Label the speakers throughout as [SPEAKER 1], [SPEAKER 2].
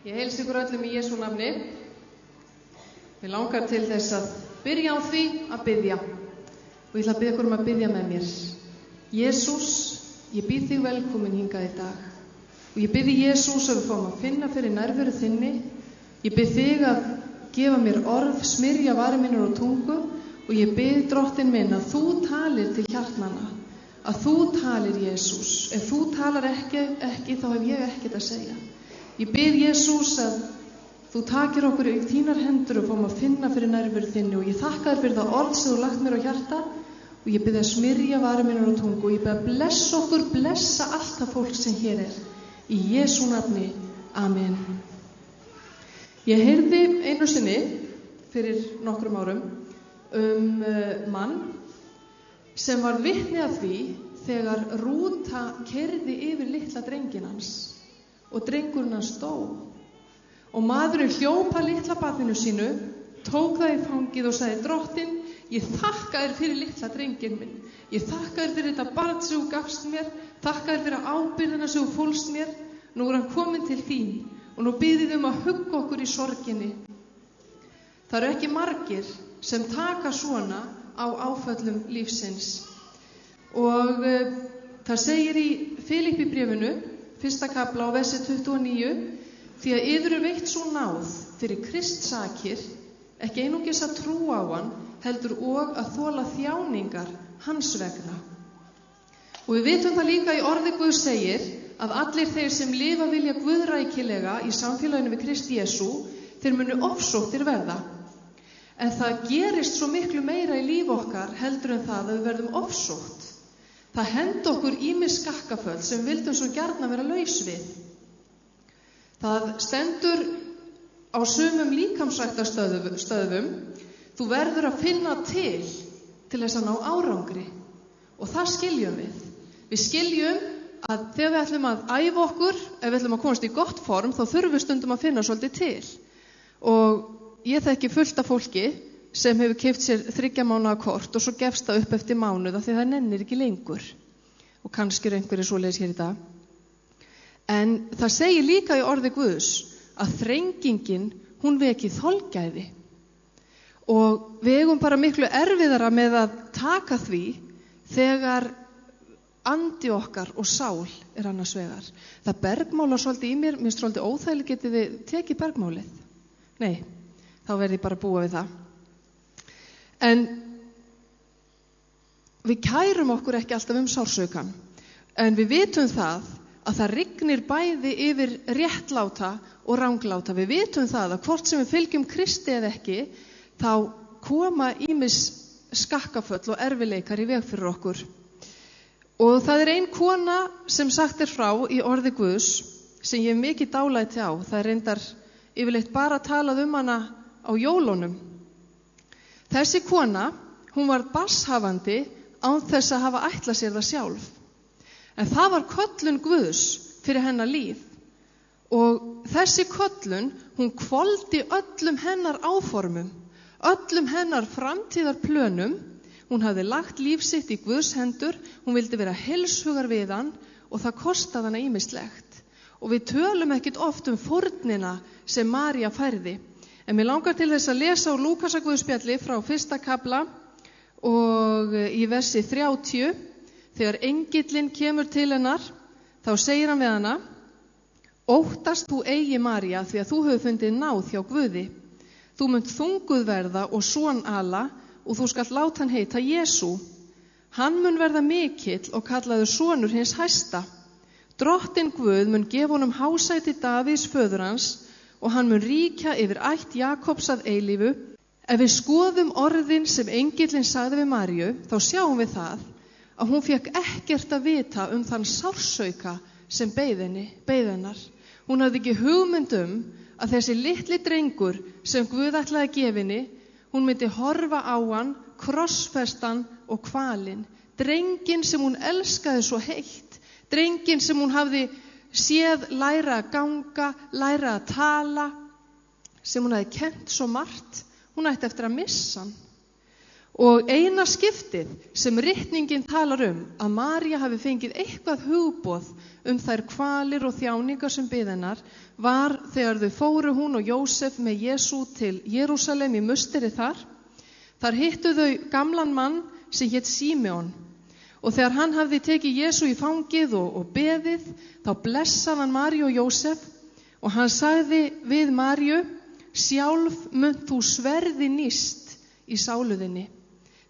[SPEAKER 1] Ég heilsa ykkur öllum í Jesú nafni. Mig langar til þess að byrja á því að biðja. Og ég ætla að biðja ykkur að biðja með mér. Jesús, ég býð þig velkomin hingað í dag. Og ég biði Jesús að við fáum að finna fyrir nærveru þinni. Ég bið þig að gefa mér orð, smyrja varir mínar og tungu. Og ég bið Drottinn minn að þú talir til hjartnanna. Að þú talir, Jesús. Ef þú talar ekki, þá hef ég ekkert að segja. Ég bið Jesús að þú takir okkur í þínar hendur og fáum að finna fyrir nærveru þinni og ég þakka þér fyrir það orð sem þú lagt mér á hjarta og ég bið að smyrja varir mínar á tungu og ég bið að blessa okkur, blessa allt það fólk sem hér er. Í Jesú nafni. Amen. Ég heyrði einu sinni fyrir nokkrum árum mann sem var vitni að því þegar rúta keyrði yfir litla drenginn hans og drengurinn hans dó. Og maðurinn hljópa litla barninu sínu, tók það í fangið og sagði: Drottinn, ég þakka þér fyrir litla drenginn minn. Ég þakka þér fyrir þetta barn sem þú gafst mér, þakka þér fyrir ábyrgðina sem þú fólst mér. Nú er hann kominn til þín og nú biðið að hugga okkur í sorginni. Það eru ekki margir sem taka svona á áföllum lífsins. Og það segir í Filippibréfinu, 1. kafla á versi 29, því að yður er veitt svo náð fyrir Krists sakir, ekki einungis að trúa á hann, heldur og að þola þjáningar hans vegna. Og við vitum það líka í orði Guðs segir að allir þeir sem lifa vilja guðrækilega í samfélaginu við Krist Jesú, þeir munu ofsóttir verða. En það gerist svo miklu meira í líf okkar heldur en það að við verðum ofsótt. Það hendi okkur ýmis skakkaföll sem vildum svo gjarna vera laus við. Það stendur á sumum líkamsræktarstöðvum: þú verður að finna til þess að ná árangri. Og það skiljum við. Við skiljum að þegar við ætlum að æfa okkur, ef við ætlum að komast í gott form, þá þurfum við stundum að finna svolítið til. Og ég þekki fullt af fólki sem hefur keypt sér 3 mánaða kort og svo gefst það upp eftir mánuð af því það nennir ekki lengur. Og kannski er einhverjir svoleiðis hér í dag. En það segir líka í orði Guðs að þrengingin, hún veki þolgæði. Og við eigum bara miklu erfiðara með að taka því þegar andi okkar og sál er annars vegar. Það bergmálar svolítið í mér finnst svolítið óþægilegt, getið við tekið bergmálið? Nei, þá verð ég bara að búa við það. En við kærum okkur ekki alltaf sársaukann, en við vitum það að það rignir bæði yfir réttláta og rangláta. Við vitum það að hvort sem við fylgjum Kristi eða ekki, þá koma ýmis skakkaföll og erfileikar í veg fyrir okkur. Og það er ein kona sem sagt er frá í orði Guðs sem ég hef mikið dálæti á. Það er reyndar yfirleitt bara talað hana á jólunum. Þessi kona, hún var barnshafandi án þess að hafa ætlað sér það sjálf. En það var köllun Guðs fyrir hennar líf. Og þessi köllun, hún hvolfdi öllum hennar áformum, öllum hennar framtíðarplönum. Hún hafði lagt líf sitt í Guðs hendur, hún vildi vera heilshugar við hann og það kostaði hana ýmislegt. Og við tölum ekkit oft fórnina sem María færði. En mér langar til þess að lesa úr Lúkasarguðspjalli frá 1. kafla og í versi 30, þegar engillinn kemur til hennar, þá segir hann við hana: óttast þú eigi, María, því að þú hefur fundið náð hjá Guði. Þú munt þunguð verða og son ala og þú skalt láta hann heita Jesú. Hann mun verða mikill og kallaður sonur hins hæsta. Drottinn Guð mun gefa honum hásæti Davíðs föður hans og hann mun ríkja yfir ætt Jakobs að eilífu. Ef við skoðum orðin sem engillinn sagði við Maríu, þá sjáum við það að hún fékk ekkert að vita þann sársauka sem beið hennar. Hún hafði ekki hugmynd að þessi litli drengur sem Guð ætlaði að gefa henni, hún myndi horfa á hann, krossfestan og kvalinn. Drenginn sem hún elskaði svo heitt, drenginn sem hún hafði séð læra að ganga, læra að tala, sem hún hafði kennt svo margt. Hún ætti eftir að missa hann. Og eina skiptið sem ritningin talar að María hafi fengið eitthvað hugboð þær kvalir og þjáningar sem biðu hennar var þegar þau fóru, hún og Jósef, með Jesú til Jerúsalem í musteri þar. Þar hittu þau gamlan mann sem hét Símeon. Og þegar hann hafði tekið Jesú í fangið og beðið, þá blessaði hann Maríu og Jósef og hann sagði við Maríu: sjálf munt þú sverði níst í sálu þinni.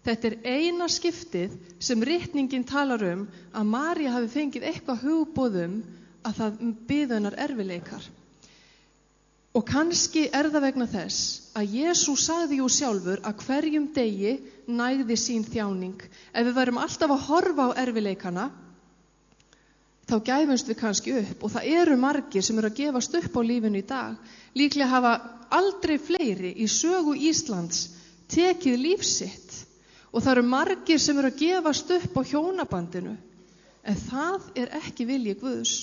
[SPEAKER 1] Þetta eina skiptið sem ritningin talar að María hafi fengið eitthvað hugboð að það biðu hennar erfiðleikar. Og kannski það vegna þess að Jesús sagði jú sjálfur að hverjum degi nægði sín þjáning. Ef við værum alltaf að horfa á erfiðleikana, þá gæfumst við kannski upp. Og það eru margir sem eru að gefast upp á lífinu í dag. Líklega hafa aldrei fleiri í sögu Íslands tekið líf sitt. Og það eru margir sem eru að gefast upp á hjónabandinu. En það ekki vilji Guðs.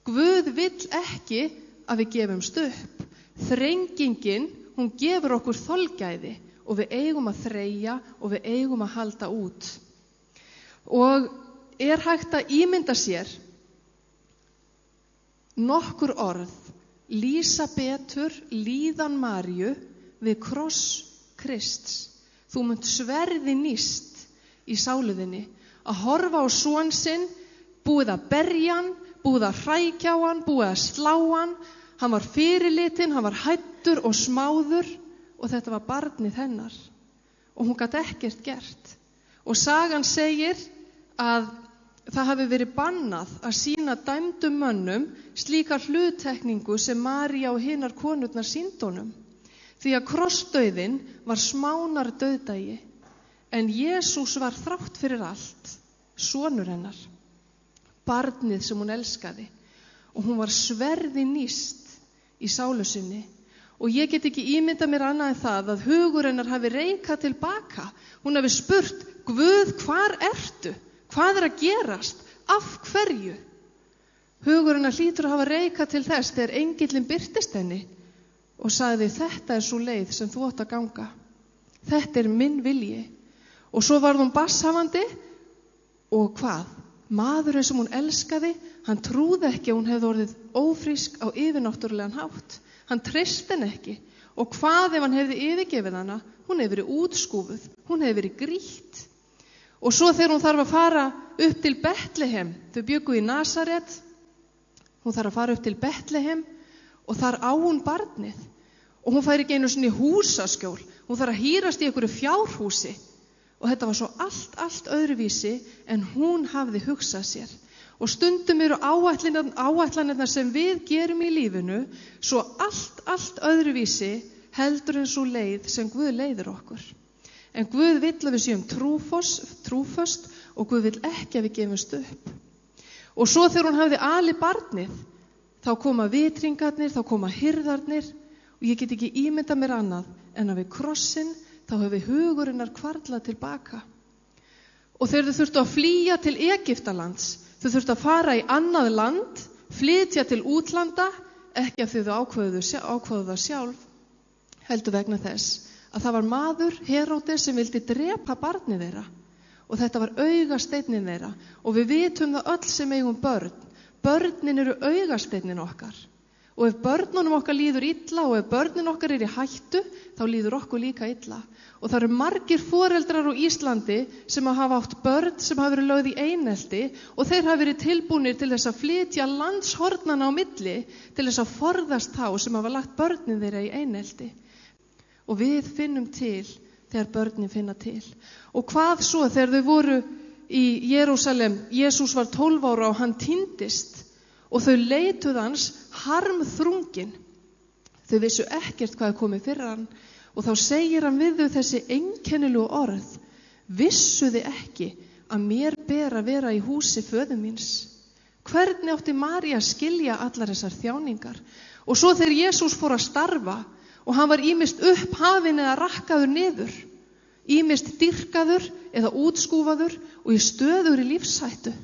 [SPEAKER 1] Guð vill ekki að við gefumst upp. Þrengingin, hún gefur okkur þolgæði og við eigum að þreyja og við eigum að halda út. Og hægt að ímynda sér nokkur orð lýsa betur líðan Maríu við kross Krists. Þú munt sverði níst í sáluðinni að horfa á son sinn, búið að berja hann, búið að hrækja á hann, búið að slá hann. Hann var fyrirlitinn, hann var hættur og smáður og þetta var barnið hennar. Og hún gat ekkert gert. Og sagan segir að það hafi verið bannað að sýna dæmdum mönnum slíka hluttekningu sem María og hinar konurnar sýndu honum. Því að krossdauðinn var smánar dauðdagi, en Jesús var þrátt fyrir allt, sonur hennar, barnið sem hún elskaði, og hún var sverði níst í sálu sinni. Og ég get ekki ímyndað mér annað en það að hugur hennar hafi reikað tilbaka. Hún hafi spurt: Guð, hvar ertu? Hvað að gerast? Af hverju? Hugur hennar hlýtur að hafa reikað til þess þegar engillinn birtist henni og sagði: þetta svo leið sem þú átt að ganga. Þetta minn vilji. Og svo varð hún barnshafandi og hvað? Maðurinn sem hún elskaði, hann trúði ekki að hún hefði orðið ófrísk á yfirnáttúrulegan hátt. Hann treysti henni ekki. Og hvað ef hann hefði yfirgefið hana? Hún hefði verið útskúfuð, hún hefði verið grýtt. Og svo þegar hún þarf að fara upp til Betlehem, þau bjuggu í Nasaret, hún þarf að fara upp til Betlehem og þar á hún barnið. Og hún fær ekki einu sinni húsaskjól, hún þarf að hírast í einhverju fjárhúsi. Og þetta var svo allt öðruvísi en hún hafði hugsað sér. Og stundum eru áætlanirnar sem við gerum í lífinu svo allt öðruvísi heldur en svo leið sem Guð leiðir okkur. En Guð vill að við séum trúföst og Guð vill ekki að við gefumst upp. Og svo þegar hún hafði alið barnið, þá koma vitringarnir, þá koma hirðarnir og ég get ekki ímyndað mér annað en að við krossinn þá hefur hugurinnar hvarflað tilbaka. Og þegar þau þurftu að flýja til Egyptalands, þau þurftu að fara í annað land, flytja til útlanda, ekki af því þau ákváðu það sjálf, heldur vegna þess að það var maður, Heródes, sem vildi drepa barnið þeirra. Og þetta var augasteinninn þeirra. Og við vitum það öll sem eigum börn. Börnin eru augasteinninn okkar. Og ef börnunum okkar líður illa og ef börnin okkar í hættu, þá líður okkur líka illa. Og það eru margir foreldrar á Íslandi sem hafa átt börn sem hafa verið lögð í einelti og þeir hafa verið tilbúnir til þess að flytja landshornana á milli til þess að forðast þá sem hafa lagt börnin þeirra í einelti. Og við finnum til þegar börnin finna til. Og hvað svo þegar þau voru í Jerúsalem, Jesús var 12 ára og hann týndist og þau leituðu hans harmþrungin. Þau vissu ekkert hvað komið fyrir hann og þá segir hann við þau þessi einkennilegu orð: vissuði ekki að mér ber að vera í húsi föður míns? Hvernig átti María að skilja allar þessar þjáningar? Og svo þegar Jesús fór að starfa og hann var ýmist upphafinn eða rakkaður niður, ýmist dýrkaður eða útskúfaður og í stöðugri lífshættu.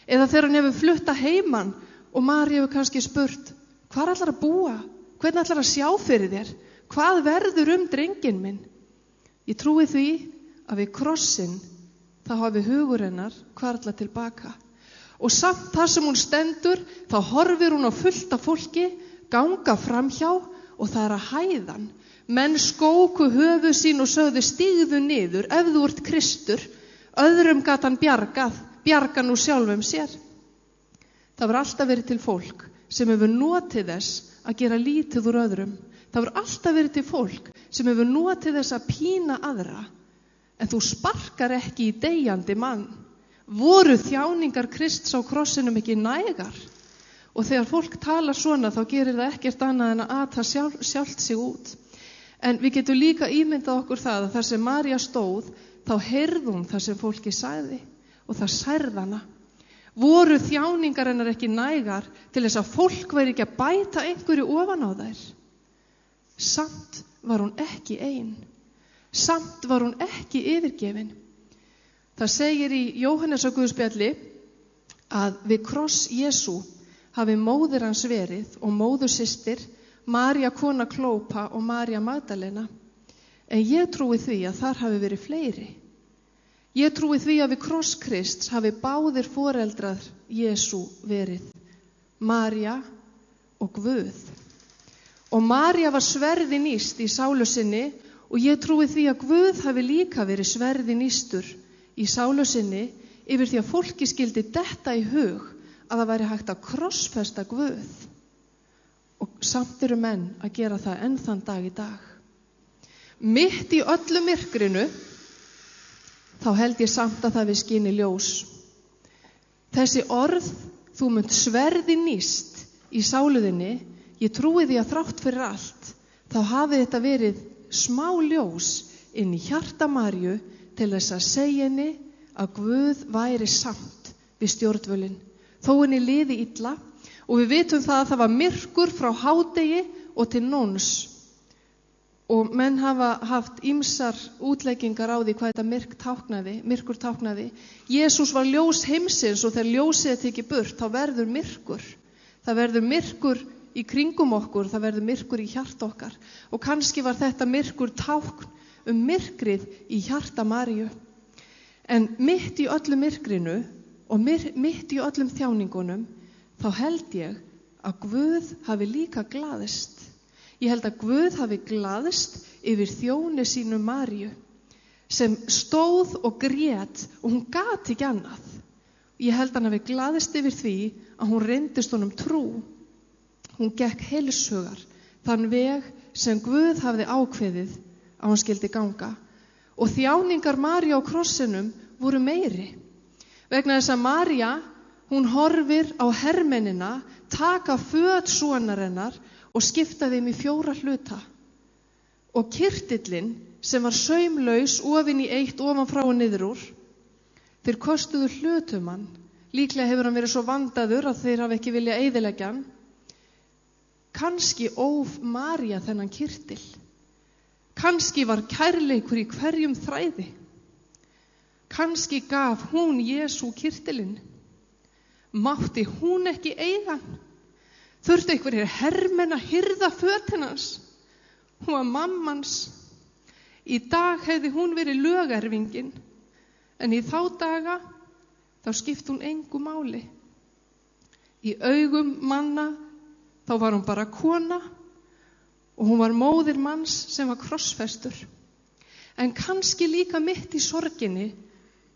[SPEAKER 1] Eða þegar hann hefur flutt að heiman og María hefur kannski spurt: hvar ætlar að búa? Hvernig ætlar að sjá fyrir þér? Hvað verður drenginn minn? Ég trúi því að við krossinn þá hafi hugur hennar hvarflað tilbaka. Og samt þar sem hún stendur, þá horfir hún á fullt af fólki, ganga framhjá og það að hæðan. Menn skóku höfuð sín og sögðu stígðu niður, ef þú ert Kristur, öðrum gat hann bjarga nú sjálfum sér. Það var alltaf verið til fólk sem hefur notið þess að gera lítið úr öðrum. Það var alltaf verið til fólk sem hefur notið þess að pína aðra. En þú sparkar ekki í deyjandi mann. Voru þjáningar Krists á krossinum ekki nægar? Og þegar fólk talar svona þá gerir það ekkert annað en að ata sjálft sig út. En við getum líka ímyndað okkur það að þar sem María stóð, þá heyrði hún það sem fólki sagði og það særði hana. Voru þjáningar hennar ekki nægar til þess að fólk væri ekki að bæta einhverju ofan á þær? Samt var hún ekki ein. Samt var hún ekki yfirgefin. Það segir í Jóhannesarguðspjalli að við kross Jesú hafi móðir hans verið og móðursystir María kona Klópa og María Magdalena. En ég trúi því að þar hafi verið fleiri. Ég trúi því að við kross Krists hafi báðir foreldrar Jesú verið, María og Guð. Og María var sverði nýst í sálu sinni og ég trúi því að Guð hafi líka verið sverði nýstur í sálu sinni yfir því að fólki skildi detta í hug að það væri hægt að krossfesta Guð. Og samt eru menn að gera það enn þann dag í dag. Mitt í öllu myrkrinu þá held ég samt að það við skini ljós. Þessi orð, þú munt sverði nýst í sáluðinni, ég trúi því að þrátt fyrir allt, þá hafi þetta verið smá ljós inn í hjarta Maríu til þess að segja henni að Guð væri samt við stjórnvölin. Þó henni liði illa og við vitum það að það var myrkur frá hádegi og til nóns. Og menn hafa haft ýmsar útleggingar á því hvað þetta myrkur táknaði. Jesús var ljós heimsins og þegar ljósið er tekið burt, þá verður myrkur. Það verður myrkur í kringum okkur, það verður myrkur í hjarta okkar. Og kannski var þetta myrkur tákn myrkrið í hjarta Maríu. En mitt í öllu myrkrinu og mitt í öllum þjáningunum, þá held ég að Guð hafi líka glaðist. Ég held að Guð hafi glaðst yfir þjóni sínu Maríu sem stóð og grét og hún gat ekki annað. Ég held að hann hafi glaðst yfir því að hún reyndist honum trú. Hún gekk heilshugar þann veg sem Guð hafði ákveðið að hún skyldi ganga. Og þjáningar Maríu á krossinum voru meiri. Vegna þess að María, hún horfir á hermennina taka föt sonar hennar og skipta þeim í 4 hluta. Og kirtillinn sem var saumlaus ofin í eitt ofan frá og niður úr, þeir kostuðu hlutum hann. Líklega hefur hann verið svo vandaður að þeir hafa ekki viljað eyðileggja hann. Kannski óf María þennan kirtill. Kannski var kærleikur í hverjum þræði. Kannski gaf hún Jesú kirtillinn. Mátti hún ekki eiga hann? Þurfti einhverjir hermenn að hirða fötin hans. Hún var mammans. Í dag hefði hún verið lögerfingin, en í þá daga þá skipti hún engu máli. Í augum manna þá var hún bara kona og hún var móðir manns sem var krossfestur. En kannski líka mitt í sorginni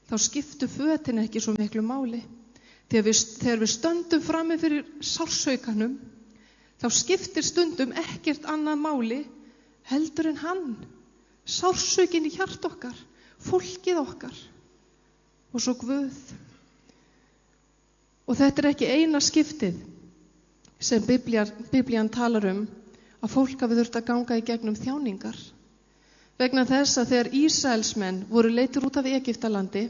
[SPEAKER 1] þá skiptu fötin ekki svo miklu máli. Þegar við stöndum frammi fyrir sársaukannum, þá skiptir stundum ekkert annað máli heldur en hann. Sársaukin í hjart okkar, fólkið okkar og svo Guð. Og þetta er ekki eina skiptið sem Biblían talar að fólk hafi þurft að ganga í gegnum þjáningar. Vegna þess að þegar Ísraelsmenn voru leiddir út af Egyptalandi,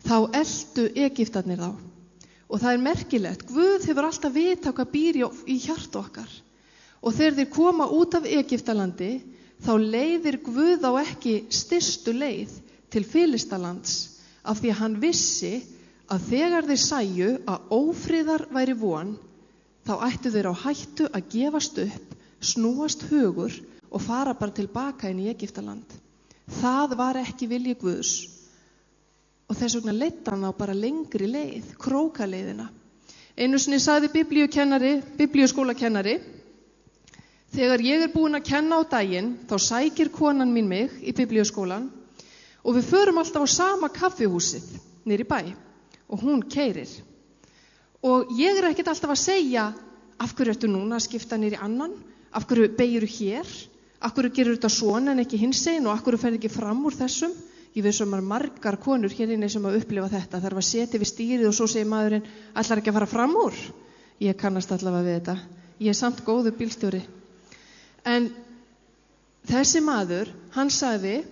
[SPEAKER 1] þá eltu Egyptarnir þá. Og það er merkilegt, Guð hefur alltaf vitað hvað býr í hjarta okkar. Og þegar þeir koma út af Egyptalandi, þá leiðir Guð á ekki stystu leið til Filistalands, af því að hann vissi að þegar þeir sæju að ófriðar væri von, þá ættu þeir á hættu að gefast upp, snúast hugur og fara bara tilbaka inn í Egyptaland. Það var ekki vilji Guðs. Og þess vegna leiddi hann á bara lengri leið, krókaleiðina. Einu sinni sagði biblíuskólakennari, þegar ég búin að kenna á daginn, þá sækir konan mín mig í biblíuskólan og við förum alltaf á sama kaffihúsið niður í bæ og hún keyrir. Og ég ekkert alltaf að segja, af hverju ertu núna að skipta niður í annan? Af hverju beygirðu hér? Af hverju gerur þetta svona en ekki hinsegin og af hverju ferðu ekki fram úr þessum? Ég veist að margar konur hér inni sem að upplifa þetta, þarf að setja við stýrið og svo segir maðurinn, ætlar ekki að fara fram úr? Ég kannast allavega við þetta. Ég samt góður bílstjóri. En þessi maður, hann sagði,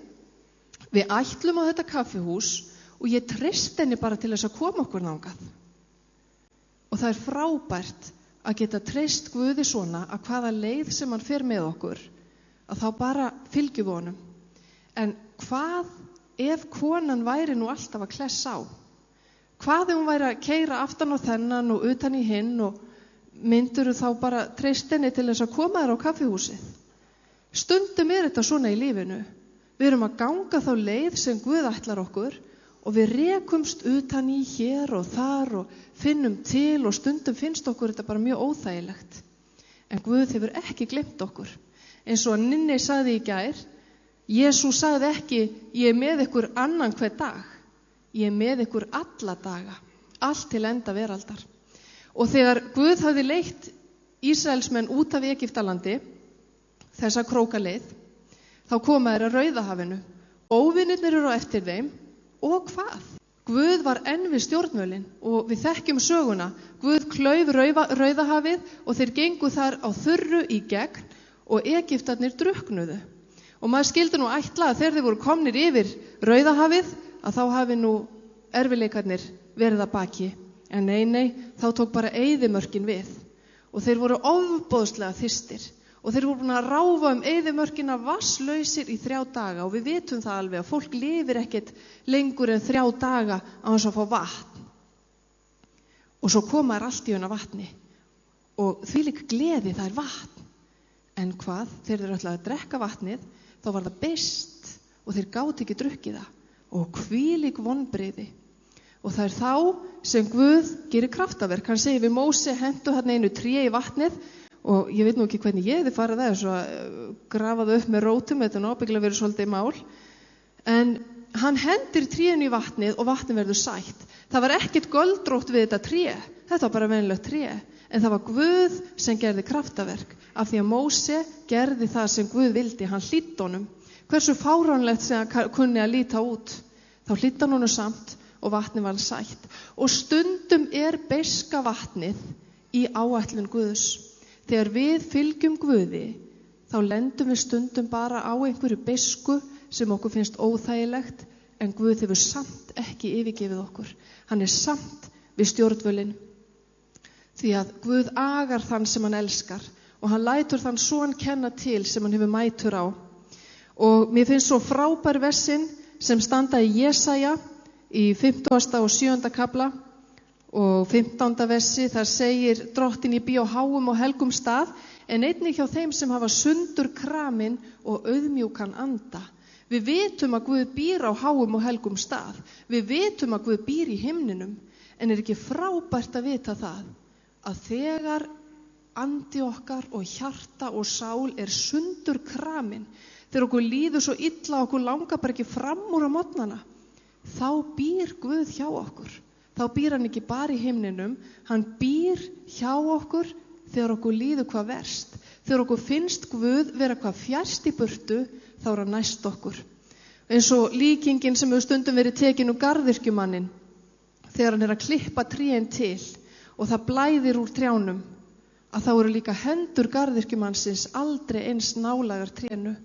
[SPEAKER 1] við ætlum á þetta kaffihús og ég treysti henni bara til þess að koma okkur þangað. Og það frábært að geta treyst Guði svona að hvaða leið sem hann fer með okkur, að þá bara fylgjum við honum. En hvað ef konan væri nú alltaf að klessa á? Hvað ef hún væri að keyra aftan á þennan og utan í hinn og myndirðu þá bara treyst henni til þess að koma þér á kaffihúsið? Stundum þetta svona í lífinu. Við erum að ganga þá leið sem Guð ætlar okkur og við rekumst utan í hér og þar og finnum til og stundum finnst okkur þetta bara mjög óþægilegt. En Guð hefur ekki gleymt okkur. Eins og Ninni sagði í gær, Jesús sagði ekki, ég með ykkur annan hver dag. Ég með ykkur alla daga, allt til enda veraldar. Og þegar Guð hafði leitt Ísraelsmenn út af Egyptalandi, þessa krókaleið, þá koma þeir að Rauðahafinu. Óvinirnir eru á eftir þeim og hvað? Guð var enn við stjórnvölin og við þekkjum söguna. Guð klauf Rauðahafið og þeir gengu þar á þurru í gegn og Egyptarnir drukknuðu. Og maður skildi nú ætla að þegar þeir voru komnir yfir Rauðahafið að þá hafi nú erfiðleikarnir verið að baki. En nei, þá tók bara eyðimörkin við. Og þeir voru ofboðslega þyrstir. Og þeir voru búin að ráfa eyðimörkina vatnslausir í 3 daga. Og við vitum það alveg að fólk lifir ekkert lengur en 3 daga á þess að fá vatn. Og svo koma þær allt í einu vatni. Og þvílík gleði, það vatn. En hvað? Þegar þeir ætlaðu að drekka vatnið, þá var það beiskt og þeir gátu ekki drukkið það. Og hvílík vonbrigði. Og það þá sem Guð gerir kraftaverk. Hann segir við Móse, hentu þarna einu tré í vatnið og ég veit nú ekki hvernig ég hefði farið það svo að grafa það upp með rótum, þetta ábyggilega verið svolítið mál. En hann hendir trénu í vatnið og vatnið verður sætt. Það var ekkert göldrótt við þetta tré. Þetta var bara venjulegt tré. En það var Guð sem gerði kraftaverk af því að Móse gerði það sem Guð vildi. Hann hlýddi honum. Hversu fáránlegt sem hann kunni að líta út. Þá hlýddi hann honum samt og vatnið var sætt. Og stundum beiska vatnið í áætlun Guðs. Þegar við fylgjum Guði, þá lendum við stundum bara á einhverju beisku sem okkur finnst óþægilegt, en Guð hefur samt ekki yfirgefið okkur. Hann samt við stjórnvölin. Því að Guð agar þann sem hann elskar og hann lætur þann son kenna til sem hann hefur mætur á. Og mér finnst svo frábær versin sem standa í Jesaja í 50. og 7. kafla og 15. versi, þar segir drottin ég bý á háum og helgum stað, en einnig hjá þeim sem hafa sundur kramin og auðmjúkan anda. Við vitum að Guð býr á háum og helgum stað. Við vitum að Guð býr í himninum, en ekki frábært að vita það, að þegar andi okkar og hjarta og sál sundur kramin, þegar okkur líður svo illa okkur langar bara ekki fram úr á morgnana, þá býr Guð hjá okkur. Þá býr hann ekki bara í himninum, hann býr hjá okkur þegar okkur líður hvað verst. Þegar okkur finnst Guð vera hvað fjærst í burtu, þá hann næst okkur. Eins og líkingin sem hefur stundum verið tekin garðyrkjumannin, þegar hann að klippa trén til og það blæðir úr trjánum, að þá eru líka hendur garðyrkjumannsins aldrei eins nálægar trénu.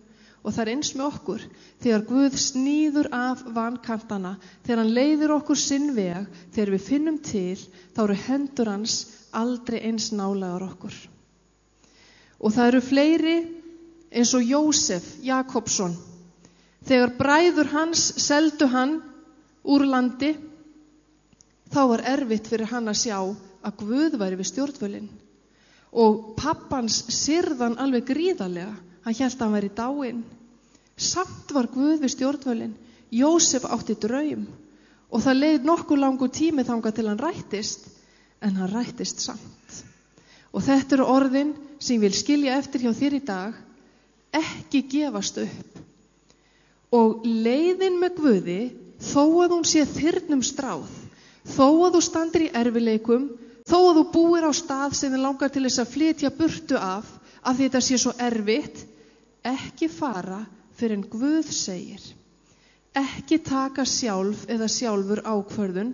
[SPEAKER 1] Og það eins með okkur, þegar Guð sníður af vankantana, þegar hann leiðir okkur sinn veg, þegar við finnum til, þá eru hendur hans aldrei eins nálægar okkur. Og það eru fleiri eins og Jósef Jakobsson. Þegar bræður hans seldu hann úr landi, þá var erfitt fyrir hann að sjá að Guð væri við stjórnvölin. Og pappans syrðan alveg gríðarlega. Hann hélt að hann væri dáinn. Samt var Guð við stjórnvölinn. Jósef átti draum og það leið nokkuð langur tími þangað til hann rættist, en hann rættist samt. Og þetta eru orðin sem ég vil skilja eftir hjá þér í dag. Ekki gefast upp. Og leiðin með Guði, þó að hún sé þyrnum stráð, þó að þú standir í erfileikum, þó að þú búir á stað sem þið langar til þess að flytja burtu af því þetta sé svo erfitt, ekki fara fyrr en Guð segir. Ekki taka sjálf eða sjálfur ákvörðun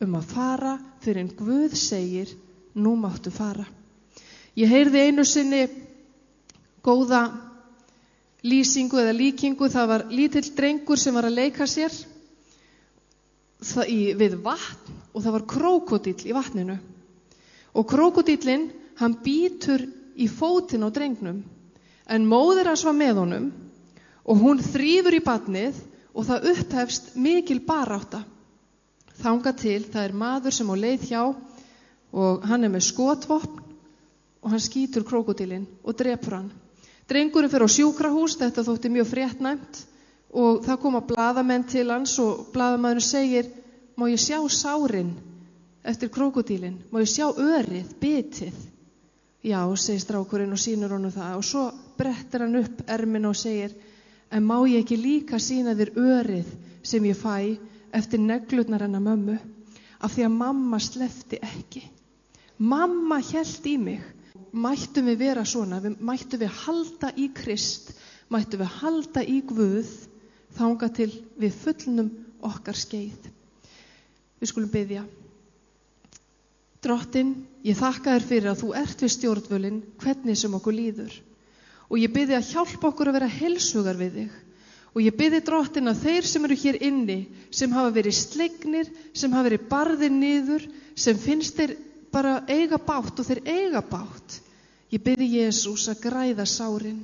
[SPEAKER 1] að fara fyrr en Guð segir, nú máttu fara. Ég heyrði einu sinni góða lýsingu eða líkingu. Það var lítill drengur sem var að leika sér við vatn og það var krókódíll í vatninu. Og krókódíllinn, hann bítur í fótinn á drengnum, en móðir hans var með honum og hún þrífur í barnið og það upphefst mikil barátta. Þangað til það er maður sem á leið hjá og hann er með skotvopn og hann skýtur krókódílinn og drepur hann. Drengurinn fer á sjúkrahús, þetta þótti mjög fréttnæmt, og það koma blaðamenn til hans og blaðamaðurinn segir: má ég sjá sárin eftir krókódílinn? Má ég sjá örið, bitið? Já, segir strákurinn og sýnir honum það, og svo brettir hann upp ermina og segir: en má ég ekki líka sýna þér örið sem ég fæ eftir neglurnar hennar mömmu? Af því að mamma sleppti ekki. Mamma hélt í mig. Mættum við vera svona, mættum við halda í Krist, mættum við halda í Guð, þangað til við fullnum okkar skeið. Við skulum biðja. Drottinn, ég þakka þér fyrir að þú ert við stjórnvölinn hvernig sem okkur líður. Og ég biðja að hjálpa okkur að vera heilshugar við þig. Og ég biðja Drottinn að þeir sem eru hér inni, sem hafa verið slegnir, sem hafa verið barðir niður, sem finnst þeir bara eiga bátt og þeir eiga bátt. Ég biðja Jesús að græða sárin.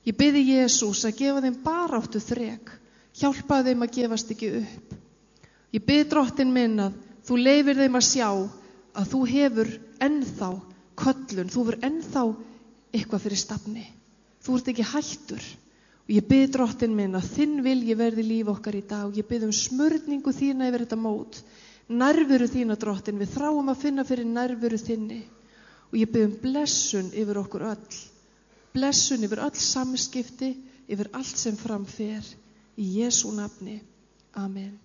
[SPEAKER 1] Ég biðja Jesús að gefa þeim baráttu þrek. Hjálpa þeim að gefast ekki upp. Ég biðja Drottinn minn að þú leyfir þeim að sjá að þú hefur ennþá köllun, þú hefur ennþá eitthvað fyrir stafni. Þú ert ekki hættur. Og ég biðja Drottinn minn að þinn vilji verði líf okkar í dag. Ég biðja smörningu þína yfir þetta mót. Nærveru þína, Drottinn, við þráum að finna fyrir nærveru þinni. Og ég biðja blessun yfir okkur öll. Blessun yfir öll samskipti, yfir allt sem fram fer. Í Jesú nafni. Amen.